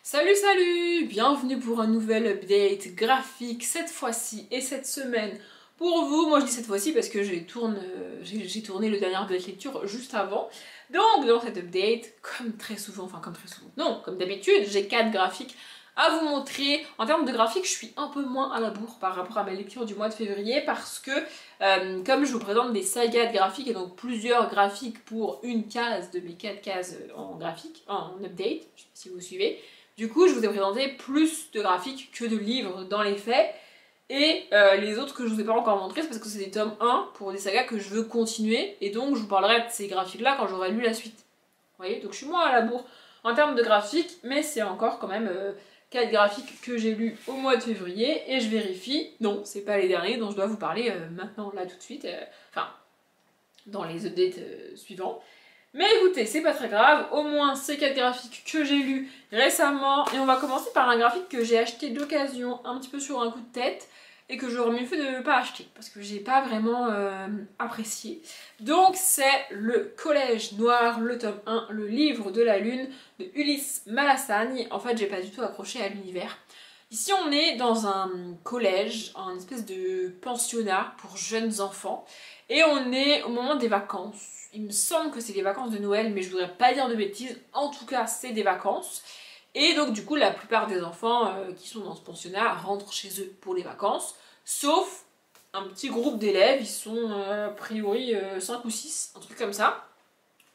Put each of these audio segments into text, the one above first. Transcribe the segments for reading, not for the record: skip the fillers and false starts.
Salut salut, bienvenue pour un nouvel update graphique cette fois-ci et cette semaine pour vous. Moi je dis cette fois-ci parce que j'ai tourné le dernier update lecture juste avant. Donc dans cet update, comme d'habitude, j'ai 4 graphiques à vous montrer. En termes de graphiques, je suis un peu moins à la bourre par rapport à ma lecture du mois de février parce que comme je vous présente des sagas de graphiques et donc plusieurs graphiques pour une case de mes 4 cases en graphique, en update, je sais pas si vous suivez. Du coup, je vous ai présenté plus de graphiques que de livres dans les faits. Et les autres que je vous ai pas encore montrés, c'est parce que c'est des tomes 1 pour des sagas que je veux continuer. Et donc, je vous parlerai de ces graphiques-là quand j'aurai lu la suite. Vous voyez, donc je suis moins à la bourre en termes de graphiques, mais c'est encore quand même 4 graphiques que j'ai lus au mois de février. Et je vérifie, non, c'est pas les derniers dont je dois vous parler maintenant, là, tout de suite. Enfin, dans les updates suivants. Mais écoutez, c'est pas très grave, au moins c'est 4 graphiques que j'ai lus récemment. Et on va commencer par un graphique que j'ai acheté d'occasion, un petit peu sur un coup de tête, et que j'aurais mieux fait de ne pas acheter, parce que j'ai pas vraiment apprécié. Donc c'est le Collège Noir, le tome 1, le livre de la lune, de Ulysse Malassagne. En fait, j'ai pas du tout accroché à l'univers. Ici on est dans un collège, un espèce de pensionnat pour jeunes enfants, et on est au moment des vacances. Il me semble que c'est les vacances de Noël, mais je voudrais pas dire de bêtises. En tout cas, c'est des vacances. Et donc, du coup, la plupart des enfants qui sont dans ce pensionnat rentrent chez eux pour les vacances. Sauf un petit groupe d'élèves, ils sont a priori 5 ou 6, un truc comme ça.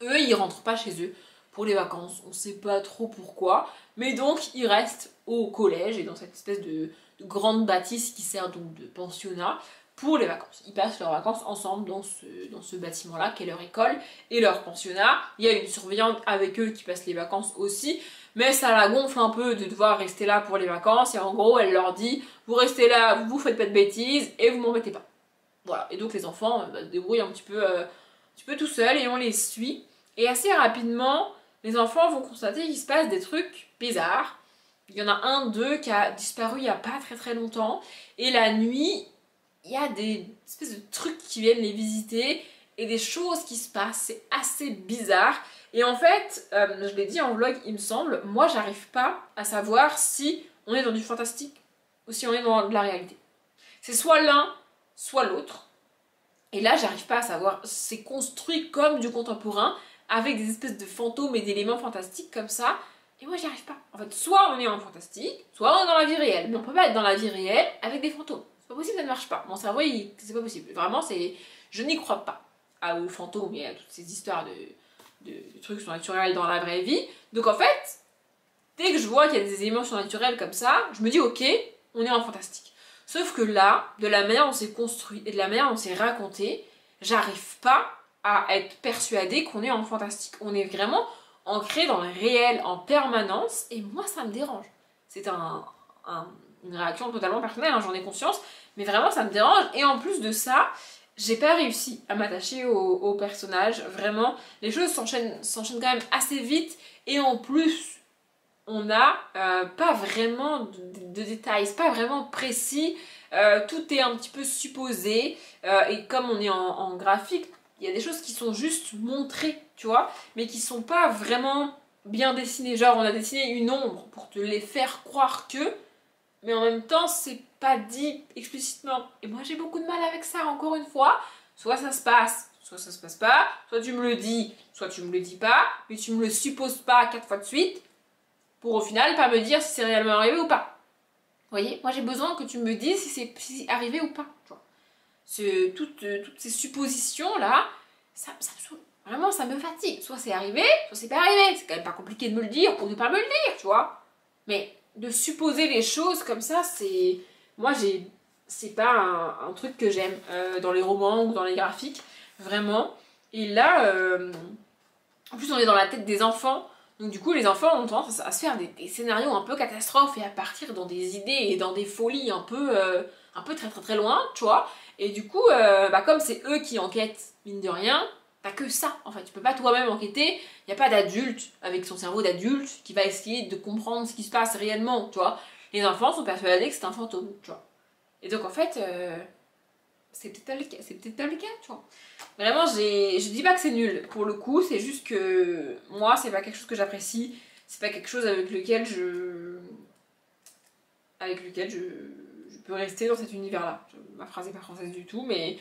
Eux, ils rentrent pas chez eux pour les vacances. On sait pas trop pourquoi. Mais donc, ils restent au collège et dans cette espèce de grande bâtisse qui sert donc de pensionnat pour les vacances. Ils passent leurs vacances ensemble dans ce bâtiment-là, qui est leur école et leur pensionnat. Il y a une surveillante avec eux qui passe les vacances aussi, mais ça la gonfle un peu de devoir rester là pour les vacances, et en gros, elle leur dit, vous restez là, vous faites pas de bêtises, et vous m'embêtez pas. Voilà, et donc les enfants se débrouillent un petit peu tout seuls, et on les suit. Et assez rapidement, les enfants vont constater qu'il se passe des trucs bizarres. Il y en a un d'eux qui a disparu il y a pas très très longtemps, et la nuit, il y a des espèces de trucs qui viennent les visiter et des choses qui se passent, c'est assez bizarre. Et en fait, je l'ai dit en vlog, il me semble, moi j'arrive pas à savoir si on est dans du fantastique ou si on est dans de la réalité. C'est soit l'un, soit l'autre. Et là, j'arrive pas à savoir. C'est construit comme du contemporain, avec des espèces de fantômes et d'éléments fantastiques comme ça. Et moi, j'y arrive pas. En fait, soit on est en fantastique, soit on est dans la vie réelle. Mais on peut pas être dans la vie réelle avec des fantômes. C'est pas possible, ça ne marche pas. Mon cerveau, c'est pas possible. Vraiment, c'est... Je n'y crois pas aux fantômes et à toutes ces histoires de trucs surnaturels dans la vraie vie. Donc en fait, dès que je vois qu'il y a des éléments surnaturels comme ça, je me dis ok, on est en fantastique. Sauf que là, de la manière dont c'est construit et de la manière dont c'est raconté, j'arrive pas à être persuadée qu'on est en fantastique. On est vraiment ancré dans le réel en permanence, et moi ça me dérange. C'est une réaction totalement personnelle, hein, j'en ai conscience, mais vraiment ça me dérange. Et en plus de ça, j'ai pas réussi à m'attacher au personnage. Vraiment, les choses s'enchaînent quand même assez vite, et en plus on n'a pas vraiment de détails, c'est pas vraiment précis, tout est un petit peu supposé, et comme on est en graphique, il y a des choses qui sont juste montrées, tu vois, mais qui sont pas vraiment bien dessinées. Genre on a dessiné une ombre pour te les faire croire que, mais en même temps c'est pas dit explicitement. Et moi j'ai beaucoup de mal avec ça, encore une fois. Soit ça se passe, soit ça se passe pas, soit tu me le dis, soit tu me le dis pas, mais tu me le supposes pas 4 fois de suite, pour au final pas me dire si c'est réellement arrivé ou pas. Vous voyez, moi j'ai besoin que tu me dises si c'est arrivé ou pas. Tu vois. Toutes ces suppositions là, ça me saoule. Vraiment, ça me fatigue. Soit c'est arrivé, soit c'est pas arrivé. C'est quand même pas compliqué de me le dire ou de pas me le dire, tu vois. Mais de supposer les choses comme ça, c'est... Moi, c'est pas un truc que j'aime dans les romans ou dans les graphiques, vraiment. Et là, en plus, on est dans la tête des enfants. Donc du coup, les enfants ont tendance à se faire des scénarios un peu catastrophes et à partir dans des idées et dans des folies un peu très très très loin, tu vois. Et du coup, comme c'est eux qui enquêtent, mine de rien, t'as que ça, en fait. Tu peux pas toi-même enquêter, il n'y a pas d'adulte, avec son cerveau d'adulte, qui va essayer de comprendre ce qui se passe réellement, tu vois. Les enfants sont persuadés que c'est un fantôme, tu vois. Et donc en fait, c'est peut-être pas le cas, tu vois. Vraiment, je dis pas que c'est nul, pour le coup, c'est juste que moi, c'est pas quelque chose que j'apprécie. c'est pas quelque chose avec lequel je peux rester dans cet univers-là. Ma phrase n'est pas française du tout, mais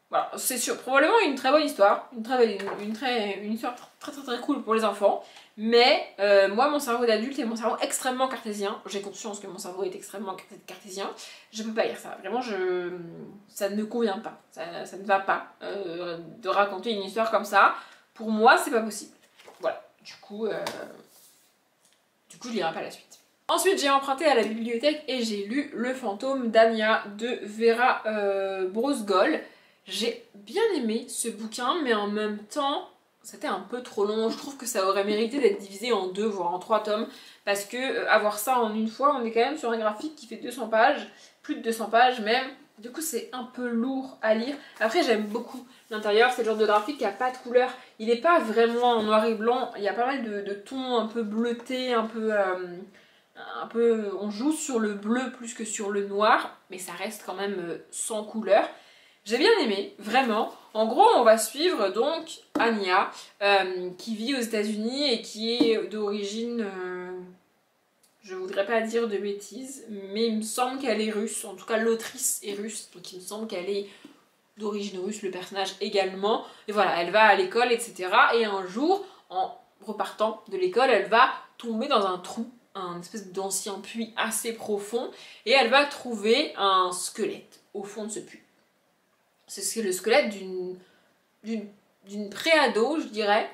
voilà, c'est sûr, probablement une très bonne histoire, une histoire très cool pour les enfants, mais moi mon cerveau d'adulte est mon cerveau extrêmement cartésien, j'ai conscience que mon cerveau est extrêmement cartésien, je peux pas lire ça, vraiment ça ne me convient pas, ça ne va pas de raconter une histoire comme ça, pour moi c'est pas possible, voilà, du coup je lirai pas la suite. Ensuite, j'ai emprunté à la bibliothèque et j'ai lu Le fantôme d'Anya de Vera Brosgol. J'ai bien aimé ce bouquin, mais en même temps, c'était un peu trop long. Je trouve que ça aurait mérité d'être divisé en 2, voire en 3 tomes, parce que avoir ça en une fois, on est quand même sur un graphique qui fait 200 pages, plus de 200 pages même. Du coup, c'est un peu lourd à lire. Après, j'aime beaucoup l'intérieur, c'est le genre de graphique qui a pas de couleur. Il n'est pas vraiment en noir et blanc, il y a pas mal de tons un peu bleutés, un peu, on joue sur le bleu plus que sur le noir, mais ça reste quand même sans couleur. J'ai bien aimé, vraiment. En gros, on va suivre donc Anya, qui vit aux États-Unis et qui est d'origine, je voudrais pas dire de bêtises, mais il me semble qu'elle est russe. En tout cas, l'autrice est russe, donc il me semble qu'elle est d'origine russe, le personnage également. Et voilà, elle va à l'école, etc. Et un jour, en repartant de l'école, elle va tomber dans un trou, un espèce d'ancien puits assez profond, et elle va trouver un squelette au fond de ce puits. C'est le squelette d'une préado, je dirais.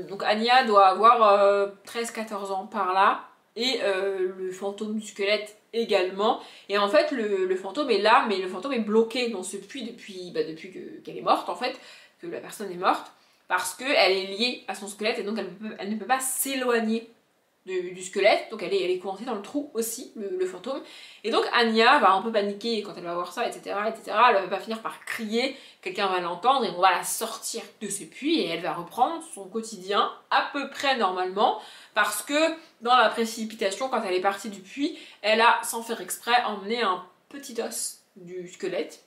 Donc Anya doit avoir 13-14 ans par là, et le fantôme du squelette également. Et en fait, le fantôme est là, mais le fantôme est bloqué dans ce puits depuis qu'elle est morte, en fait, que la personne est morte, parce qu'elle est liée à son squelette, et donc elle ne peut pas s'éloigner du squelette, donc elle est coincée dans le trou aussi, le fantôme. Et donc Anya va un peu paniquer quand elle va voir ça, etc. Elle va finir par crier, quelqu'un va l'entendre et on va la sortir de ce puits et elle va reprendre son quotidien à peu près normalement, parce que dans la précipitation, quand elle est partie du puits, elle a, sans faire exprès, emmené un petit os du squelette.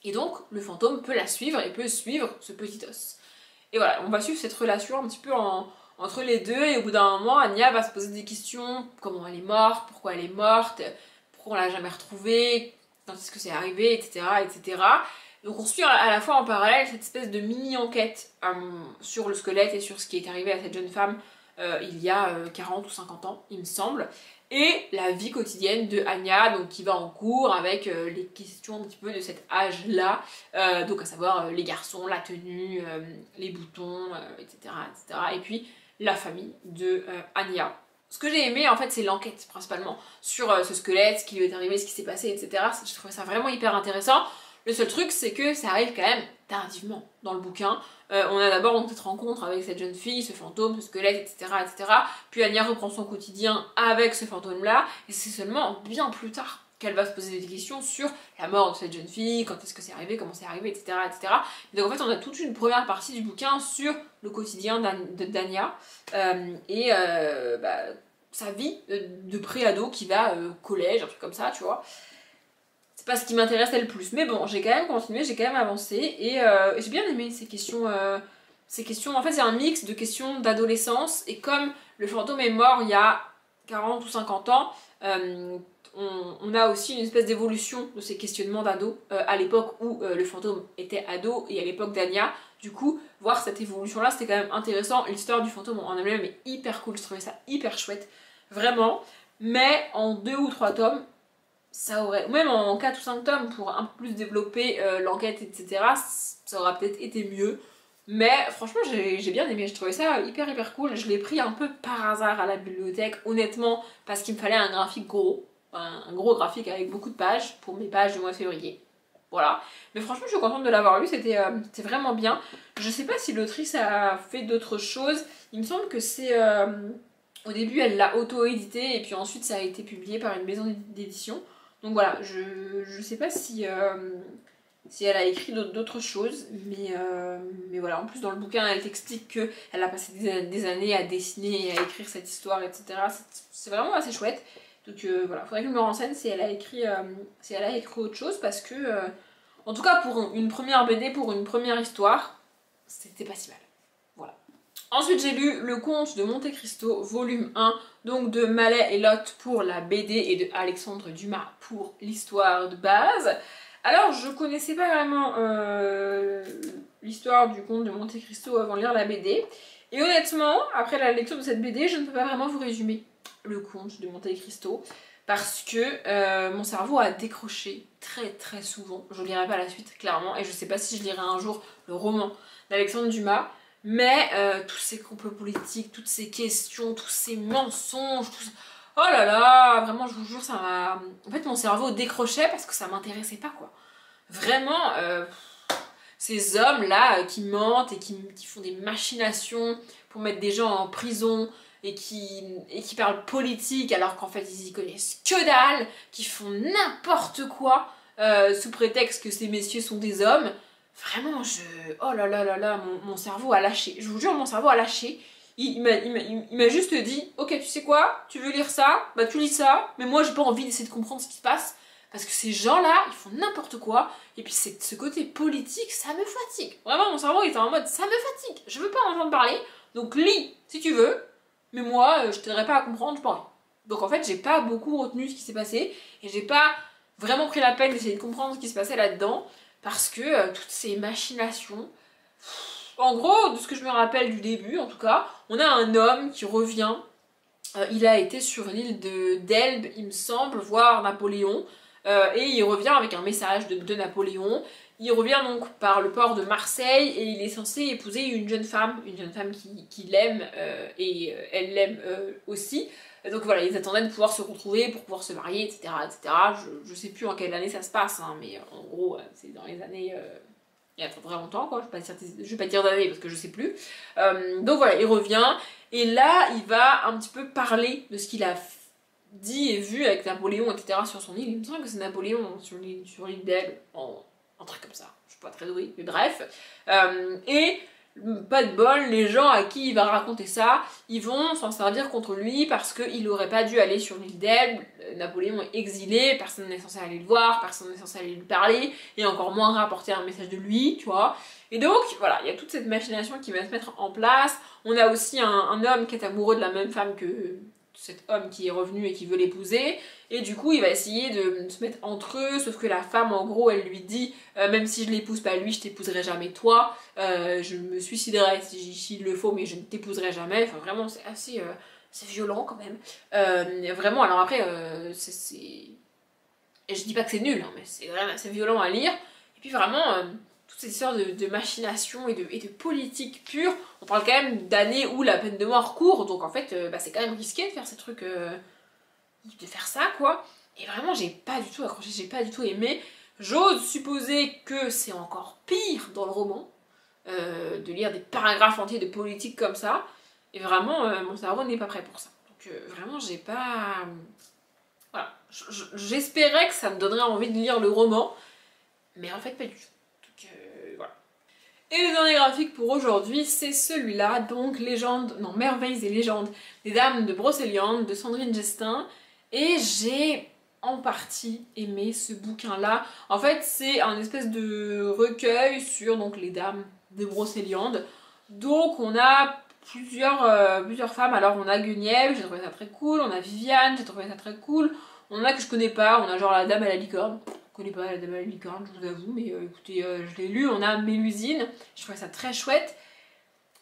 Et donc le fantôme peut la suivre et peut suivre ce petit os. Et voilà, on va suivre cette relation un petit peu entre les deux, et au bout d'un moment, Anya va se poser des questions, comment elle est morte, pourquoi elle est morte, pourquoi on l'a jamais retrouvée, quand est-ce que c'est arrivé, etc., etc. Donc on suit à la fois en parallèle cette espèce de mini-enquête sur le squelette et sur ce qui est arrivé à cette jeune femme il y a 40 ou 50 ans, il me semble, et la vie quotidienne de Anya, donc qui va en cours avec les questions un petit peu de cet âge-là, donc à savoir les garçons, la tenue, les boutons, etc., etc. Et puis la famille de Anya. Ce que j'ai aimé en fait, c'est l'enquête principalement sur ce squelette, ce qui lui est arrivé, ce qui s'est passé, etc. Je trouvais ça vraiment hyper intéressant. Le seul truc, c'est que ça arrive quand même tardivement dans le bouquin. On a d'abord cette rencontre avec cette jeune fille, ce fantôme, ce squelette, etc., etc. Puis Anya reprend son quotidien avec ce fantôme-là, et c'est seulement bien plus tard qu'elle va se poser des questions sur la mort de cette jeune fille, quand est-ce que c'est arrivé, comment c'est arrivé, etc., etc. Et donc en fait, on a toute une première partie du bouquin sur le quotidien d'Anya, et sa vie de pré-ado qui va collège, un truc comme ça, tu vois. C'est pas ce qui m'intéressait le plus, mais bon, j'ai quand même continué, j'ai quand même avancé, et j'ai bien aimé ces questions. En fait, c'est un mix de questions d'adolescence, et comme le fantôme est mort il y a 40 ou 50 ans, on a aussi une espèce d'évolution de ces questionnements d'ado à l'époque où le fantôme était ado et à l'époque d'Anya. Du coup, voir cette évolution là, c'était quand même intéressant. L'histoire du fantôme en elle-même est hyper cool, je trouvais ça hyper chouette, vraiment. Mais en 2 ou 3 tomes, ça aurait, ou même en 4 ou 5 tomes pour un peu plus développer l'enquête, etc., ça aurait peut-être été mieux. Mais franchement, j'ai bien aimé, je trouvais ça hyper cool. Je l'ai pris un peu par hasard à la bibliothèque, honnêtement, parce qu'il me fallait un graphique gros, un gros graphique avec beaucoup de pages pour mes pages du mois de février. Voilà. Mais franchement, je suis contente de l'avoir lu, c'était vraiment bien. Je sais pas si l'autrice a fait d'autres choses. Il me semble que c'est... au début, elle l'a auto-édité et puis ensuite, ça a été publié par une maison d'édition. Donc voilà, je sais pas si elle a écrit d'autres choses, mais voilà, en plus dans le bouquin elle t'explique qu'elle a passé des années à dessiner et à écrire cette histoire, etc. C'est vraiment assez chouette. Donc voilà, faudrait que je me renseigne si elle a écrit autre chose, parce que, en tout cas pour une première BD, pour une première histoire, c'était pas si mal. Voilà. Ensuite j'ai lu Le Comte de Monte Cristo, volume 1, donc de Mallet et Lot pour la BD et de Alexandre Dumas pour l'histoire de base. Alors je connaissais pas vraiment l'histoire du Comte de Monte Cristo avant de lire la BD. Et honnêtement, après la lecture de cette BD, je ne peux pas vraiment vous résumer Le Comte de Monte Cristo. Parce que mon cerveau a décroché très souvent. Je lirai pas la suite, clairement. Et je sais pas si je lirai un jour le roman d'Alexandre Dumas. Mais tous ces complots politiques, toutes ces questions, tous ces mensonges, oh là là, vraiment je vous jure, ça m'a... En fait mon cerveau décrochait parce que ça m'intéressait pas quoi. Vraiment, ces hommes là qui mentent et qui font des machinations pour mettre des gens en prison et qui parlent politique alors qu'en fait ils y connaissent que dalle, qui font n'importe quoi sous prétexte que ces messieurs sont des hommes. Vraiment, oh là là là là, mon cerveau a lâché. Je vous jure, mon cerveau a lâché. Il m'a juste dit, ok, tu sais quoi, tu veux lire ça, bah tu lis ça, mais moi j'ai pas envie d'essayer de comprendre ce qui se passe, parce que ces gens-là, ils font n'importe quoi, et puis ce côté politique, ça me fatigue. Vraiment, mon cerveau était en mode, ça me fatigue, je veux pas en entendre parler, donc lis si tu veux, mais moi, je t'aiderai pas à comprendre, je pense. Donc en fait, j'ai pas beaucoup retenu ce qui s'est passé, et j'ai pas vraiment pris la peine d'essayer de comprendre ce qui se passait là-dedans, parce que toutes ces machinations... En gros, de ce que je me rappelle du début, en tout cas, on a un homme qui revient. Il a été sur l'île d'Elbe, il me semble, voir Napoléon. Et il revient avec un message de Napoléon. Il revient donc par le port de Marseille et il est censé épouser une jeune femme qui l'aime et elle l'aime aussi. Donc voilà, ils attendaient de pouvoir se retrouver pour pouvoir se marier, etc. etc. Je sais plus en quelle année ça se passe, hein, mais en gros, c'est dans les années... il y a très longtemps, quoi. Je vais pas dire d'année parce que je sais plus. Donc voilà, il revient et là, il va un petit peu parler de ce qu'il a dit et vu avec Napoléon, etc. sur son île. Il me semble que c'est Napoléon sur l'île d'Elbe, un truc comme ça. Je suis pas très douée, mais bref. Et pas de bol, les gens à qui il va raconter ça, ils vont s'en servir contre lui parce qu'il aurait pas dû aller sur l'île d'Elbe. Napoléon est exilé, personne n'est censé aller le voir, personne n'est censé aller lui parler, et encore moins rapporter un message de lui, tu vois. Et donc, voilà, il y a toute cette machination qui va se mettre en place. On a aussi un homme qui est amoureux de la même femme que cet homme qui est revenu et qui veut l'épouser, et du coup il va essayer de se mettre entre eux, sauf que la femme en gros elle lui dit même si je l'épouse pas lui, je t'épouserai jamais toi, je me suiciderai s'il le faut mais je ne t'épouserai jamais. Enfin vraiment c'est assez c'est violent quand même, vraiment. Alors après et je dis pas que c'est nul hein, mais c'est vraiment assez violent à lire, et puis vraiment toute cette histoire de machination et de politique pure. On parle quand même d'années où la peine de mort court, donc en fait c'est quand même risqué de faire ces trucs, de faire ça quoi. Et vraiment j'ai pas du tout accroché, j'ai pas du tout aimé. J'ose supposer que c'est encore pire dans le roman, de lire des paragraphes entiers de politique comme ça, et vraiment mon cerveau n'est pas prêt pour ça. Donc vraiment j'ai pas... Voilà, j'espérais que ça me donnerait envie de lire le roman, mais en fait pas du tout. Voilà. Et le dernier graphique pour aujourd'hui, c'est celui-là, donc Merveilles et légendes des dames de Brocéliande de Sandrine Gestin. Et j'ai en partie aimé ce bouquin-là. En fait, c'est un espèce de recueil sur donc les dames de Brocéliande. Donc on a plusieurs femmes. Alors on a Guenièvre, j'ai trouvé ça très cool. On a Viviane, j'ai trouvé ça très cool. On en a que je connais pas, on a genre la dame à la licorne. Je connais pas la dame à la licorne, je vous avoue, mais écoutez, je l'ai lu. On a Mélusine, je trouvais ça très chouette.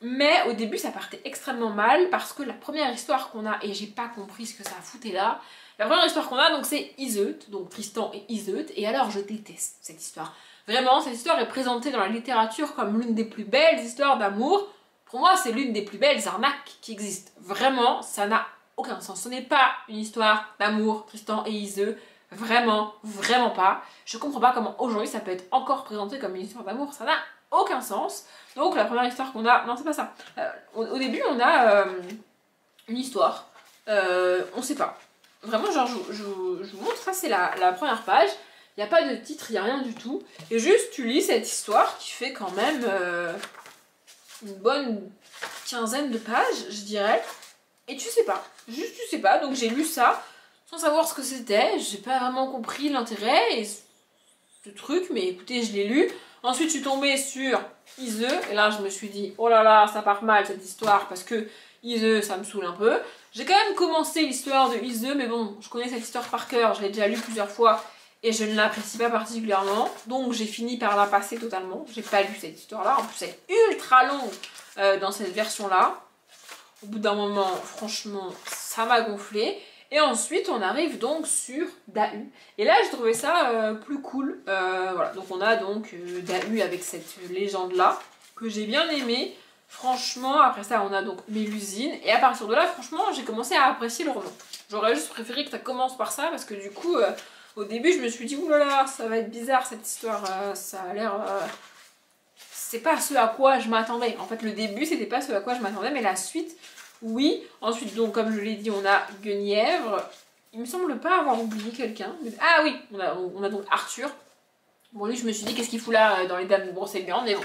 Mais au début ça partait extrêmement mal parce que la première histoire qu'on a, et j'ai pas compris ce que ça foutait là, la première histoire qu'on a donc c'est Iseut, donc Tristan et Iseut, et alors je déteste cette histoire. Vraiment, cette histoire est présentée dans la littérature comme l'une des plus belles histoires d'amour. Pour moi c'est l'une des plus belles arnaques qui existent. Vraiment, ça n'a aucun sens. Ce n'est pas une histoire d'amour, Tristan et Iseut. Vraiment, vraiment pas. Je comprends pas comment aujourd'hui ça peut être encore présenté comme une histoire d'amour, ça n'a aucun sens. Donc la première histoire qu'on a, non c'est pas ça. Au début on a une histoire, on sait pas. Vraiment genre je vous montre, ça c'est la première page. Il n'y a pas de titre, il n'y a rien du tout. Et juste tu lis cette histoire qui fait quand même une bonne quinzaine de pages, je dirais. Et tu sais pas, juste tu sais pas. Donc j'ai lu ça sans savoir ce que c'était, j'ai pas vraiment compris l'intérêt et ce truc, mais écoutez, je l'ai lu. Ensuite, je suis tombée sur Ise, et là, je me suis dit, oh là là, ça part mal cette histoire, parce que Ise, ça me saoule un peu. J'ai quand même commencé l'histoire de Ise, mais bon, je connais cette histoire par cœur, je l'ai déjà lue plusieurs fois, et je ne l'apprécie pas particulièrement, donc j'ai fini par la passer totalement. J'ai pas lu cette histoire-là, en plus elle est ultra longue dans cette version-là. Au bout d'un moment, franchement, ça m'a gonflé. Et ensuite, on arrive donc sur Dahu. Et là, j'ai trouvé ça plus cool. Voilà, donc on a donc Dahu avec cette légende-là, que j'ai bien aimée. Franchement, après ça, on a donc Mélusine. Et à partir de là, franchement, j'ai commencé à apprécier le roman. J'aurais juste préféré que ça commence par ça, parce que du coup, au début, je me suis dit, oulala, ça va être bizarre cette histoire. Ça a l'air... c'est pas ce à quoi je m'attendais. En fait, le début, c'était pas ce à quoi je m'attendais, mais la suite... oui, ensuite donc comme je l'ai dit on a Guenièvre, il me semble pas avoir oublié quelqu'un, ah oui, on a donc Arthur. Bon lui je me suis dit qu'est-ce qu'il fout là dans les dames de Brocéliande, mais bon,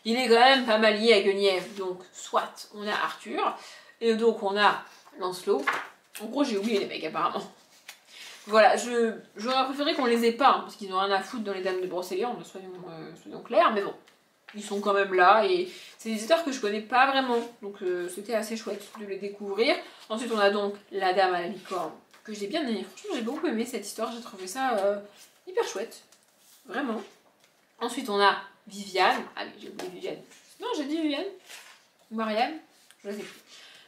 il est quand même pas mal lié à Guenièvre, donc soit on a Arthur, et donc on a Lancelot, en gros j'ai oublié les mecs apparemment. Voilà, j'aurais préféré qu'on les ait pas, hein, parce qu'ils ont rien à foutre dans les dames de Brocéliande, soyons clairs, mais bon. Ils sont quand même là et c'est des histoires que je connais pas vraiment, donc c'était assez chouette de les découvrir. Ensuite on a donc la dame à la licorne que j'ai bien aimé, franchement j'ai beaucoup aimé cette histoire, j'ai trouvé ça hyper chouette, vraiment. Ensuite on a Viviane, ah oui j'ai oublié Viviane, non j'ai dit Viviane ou Marianne, je sais plus.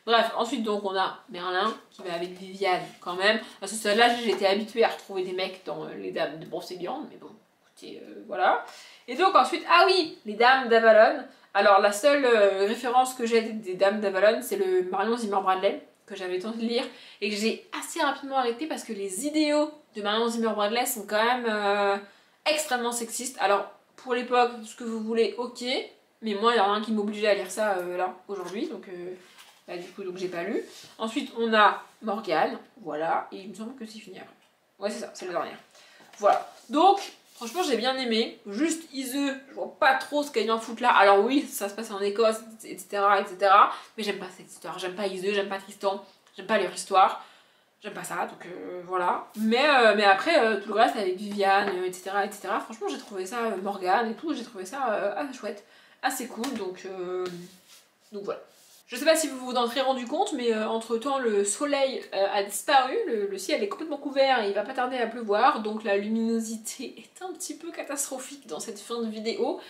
Bref, ensuite donc on a Merlin qui va avec Viviane quand même. À ce stade-là j'étais habituée à retrouver des mecs dans les dames de Brocéliande, mais bon, écoutez, voilà. Et donc ensuite, ah oui, les dames d'Avalon. Alors la seule référence que j'ai des dames d'Avalon, c'est le Marion Zimmer Bradley, que j'avais tenté de lire, et que j'ai assez rapidement arrêté parce que les idéaux de Marion Zimmer Bradley sont quand même extrêmement sexistes. Alors pour l'époque, ce que vous voulez, ok, mais moi il n'y a rien qui m'obligeait à lire ça là, aujourd'hui, donc bah, du coup donc j'ai pas lu. Ensuite on a Morgane, voilà, et il me semble que c'est fini après. Ouais c'est ça, c'est la dernière. Voilà, donc... franchement j'ai bien aimé, juste Ise, je vois pas trop ce qu'elle en fout là. Alors oui, ça se passe en Écosse, etc. etc. mais j'aime pas cette histoire, j'aime pas Ise, j'aime pas Tristan, j'aime pas leur histoire. J'aime pas ça, donc voilà. Mais après, tout le reste avec Viviane, etc. etc. franchement j'ai trouvé ça, Morgane et tout, j'ai trouvé ça assez chouette, assez cool, donc voilà. Je sais pas si vous vous en serez rendu compte, mais entre temps le soleil a disparu, le ciel est complètement couvert et il va pas tarder à pleuvoir, donc la luminosité est un petit peu catastrophique dans cette fin de vidéo.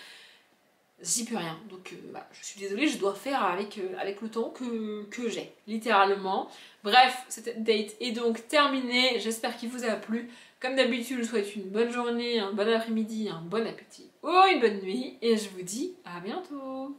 J'y peux rien, donc bah, je suis désolée, je dois faire avec le temps que j'ai, littéralement. Bref, cette update est donc terminée, j'espère qu'il vous a plu. Comme d'habitude, je vous souhaite une bonne journée, un bon après-midi, un bon appétit ou une bonne nuit, et je vous dis à bientôt.